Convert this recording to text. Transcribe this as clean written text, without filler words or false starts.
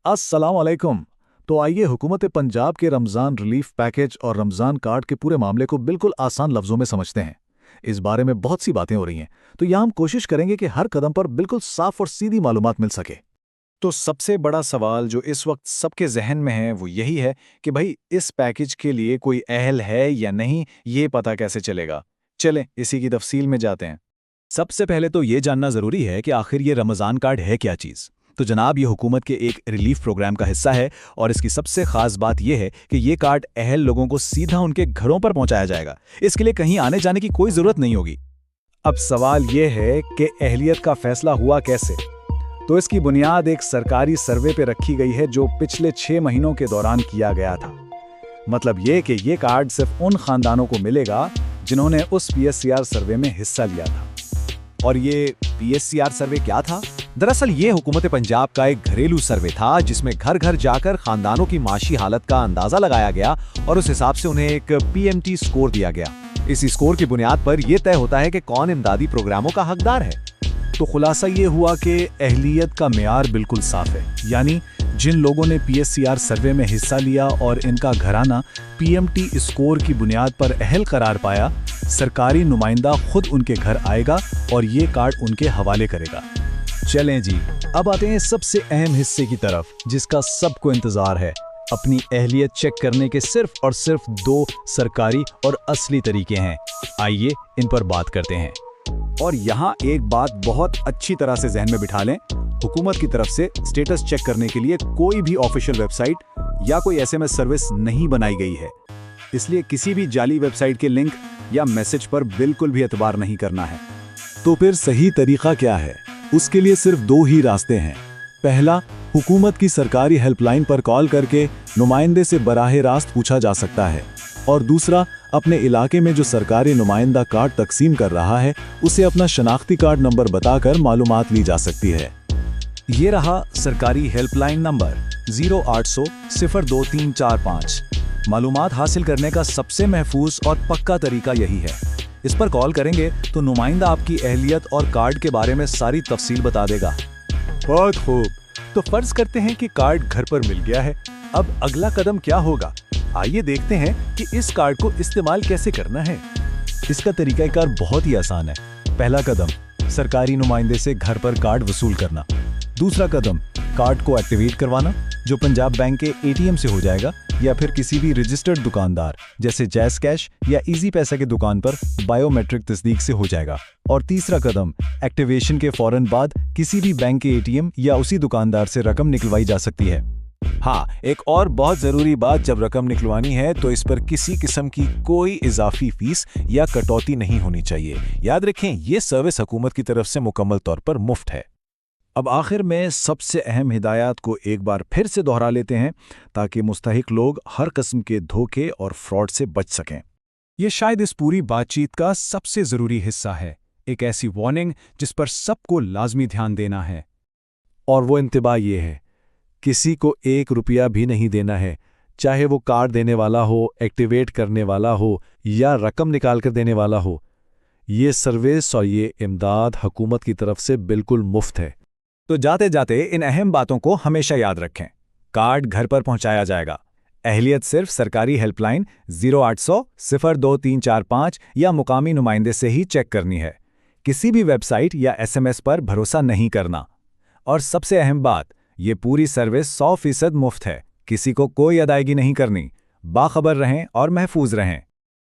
अस्सलाम वालेकुम। तो आइए हुकूमत पंजाब के रमज़ान रिलीफ पैकेज और रमज़ान कार्ड के पूरे मामले को बिल्कुल आसान लफ्ज़ों में समझते हैं। इस बारे में बहुत सी बातें हो रही हैं, तो यहाँ हम कोशिश करेंगे कि हर कदम पर बिल्कुल साफ और सीधी मालूमात मिल सके। तो सबसे बड़ा सवाल जो इस वक्त सबके जहन में है वो यही है कि भाई इस पैकेज के लिए कोई अहल है या नहीं, ये पता कैसे चलेगा। चलें इसी की तफसील में जाते हैं। सबसे पहले तो ये जानना ज़रूरी है कि आखिर ये रमज़ान कार्ड है क्या चीज़। तो जनाब, ये हुकूमत के एक रिलीफ प्रोग्राम का हिस्सा है और इसकी सबसे ख़ास बात यह है कि ये कार्ड अहल लोगों को सीधा उनके घरों पर पहुंचाया जाएगा। इसके लिए कहीं आने जाने की कोई ज़रूरत नहीं होगी। अब सवाल ये है कि अहलियत का फैसला हुआ कैसे। तो इसकी बुनियाद एक सरकारी सर्वे पे रखी गई है जो पिछले 6 महीनों के दौरान किया गया था। मतलब ये कि ये कार्ड सिर्फ उन खानदानों को मिलेगा जिन्होंने उस PSCR सर्वे में हिस्सा लिया था। और ये PSCR सर्वे क्या था? दरअसल ये हुकूमत पंजाब का एक घरेलू सर्वे था जिसमें घर घर जाकर खानदानों की माशी हालत का अंदाजा लगाया गया और उस हिसाब से उन्हें एक PMT स्कोर दिया गया। इसी स्कोर की बुनियाद पर यह तय होता है कि कौन इमदादी प्रोग्रामों का हकदार है। तो खुलासा ये हुआ कि अहलियत का मेयार बिल्कुल साफ है, यानी जिन लोगों ने PSCR सर्वे में हिस्सा लिया और इनका घराना PMT स्कोर की बुनियाद पर अहल करार पाया, सरकारी नुमाइंदा खुद उनके घर आएगा और ये कार्ड उनके हवाले करेगा। चलें जी, अब आते हैं सबसे अहम हिस्से की तरफ जिसका सबको इंतजार है। अपनी अहलियत चेक करने के सिर्फ और सिर्फ 2 सरकारी और असली तरीके हैं। आइए इन पर बात करते हैं। और यहाँ एक बात बहुत अच्छी तरह से जहन में बिठा लें, हुकूमत की तरफ से स्टेटस चेक करने के लिए कोई भी ऑफिशियल वेबसाइट या कोई SMS सर्विस नहीं बनाई गई है। इसलिए किसी भी जाली वेबसाइट के लिंक या मैसेज पर बिल्कुल भी एतबार नहीं करना है। तो फिर सही तरीका क्या है? उसके लिए सिर्फ 2 ही रास्ते हैं। पहला, हुकूमत की सरकारी हेल्पलाइन पर कॉल करके नुमाइंदे से बराह रास्त पूछा जा सकता है, और दूसरा, अपने इलाके में जो सरकारी नुमाइंदा कार्ड तकसीम कर रहा है उसे अपना शनाख्ती कार्ड नंबर बताकर मालूमात ली जा सकती है। ये रहा सरकारी हेल्पलाइन नंबर 0800 02345। मालूमात हासिल करने का सबसे महफूज और पक्का तरीका यही है। इस पर कॉल करेंगे तो नुमाइंदा आपकी अहलियत और कार्ड के बारे में सारी तफसील बता देगा। बहुत खूब। तो फर्ज करते हैं कि कार्ड घर पर मिल गया है। अब अगला कदम क्या होगा? आइए देखते हैं कि इस कार्ड को इस्तेमाल कैसे करना है। इसका तरीकाकार बहुत ही आसान है। पहला कदम, सरकारी नुमाइंदे से घर पर कार्ड वसूल करना। दूसरा कदम, कार्ड को एक्टिवेट करवाना, जो पंजाब बैंक के ATM से हो जाएगा या फिर किसी भी रजिस्टर्ड दुकानदार जैसे जैस कैश या इजी पैसा की दुकान पर बायोमेट्रिक तस्दीक से हो जाएगा। और तीसरा कदम, एक्टिवेशन के फौरन बाद किसी भी बैंक के ATM या उसी दुकानदार से रकम निकलवाई जा सकती है। हाँ, एक और बहुत ज़रूरी बात, जब रकम निकलवानी है तो इस पर किसी किस्म की कोई इजाफी फीस या कटौती नहीं होनी चाहिए। याद रखें, ये सर्विस हुकूमत की तरफ से मुकम्मल तौर पर मुफ्त है। अब आखिर में सबसे अहम हिदायत को एक बार फिर से दोहरा लेते हैं ताकि मुस्तहिक लोग हर किस्म के धोखे और फ्रॉड से बच सकें। ये शायद इस पूरी बातचीत का सबसे ज़रूरी हिस्सा है, एक ऐसी वार्निंग जिस पर सबको लाजमी ध्यान देना है। और वो इंतबा ये है, किसी को 1 रुपया भी नहीं देना है, चाहे वो कार्ड देने वाला हो, एक्टिवेट करने वाला हो या रकम निकाल कर देने वाला हो। ये सर्विस और ये इमदाद हुकूमत की तरफ से बिल्कुल मुफ्त है। तो जाते जाते इन अहम बातों को हमेशा याद रखें। कार्ड घर पर पहुंचाया जाएगा। अहलियत सिर्फ सरकारी हेल्पलाइन 0800 02345 या मुकामी नुमाइंदे से ही चेक करनी है। किसी भी वेबसाइट या SMS पर भरोसा नहीं करना। और सबसे अहम बात, ये पूरी सर्विस 100% मुफ्त है। किसी को कोई अदायगी नहीं करनी। बाखबर रहें और महफूज रहें।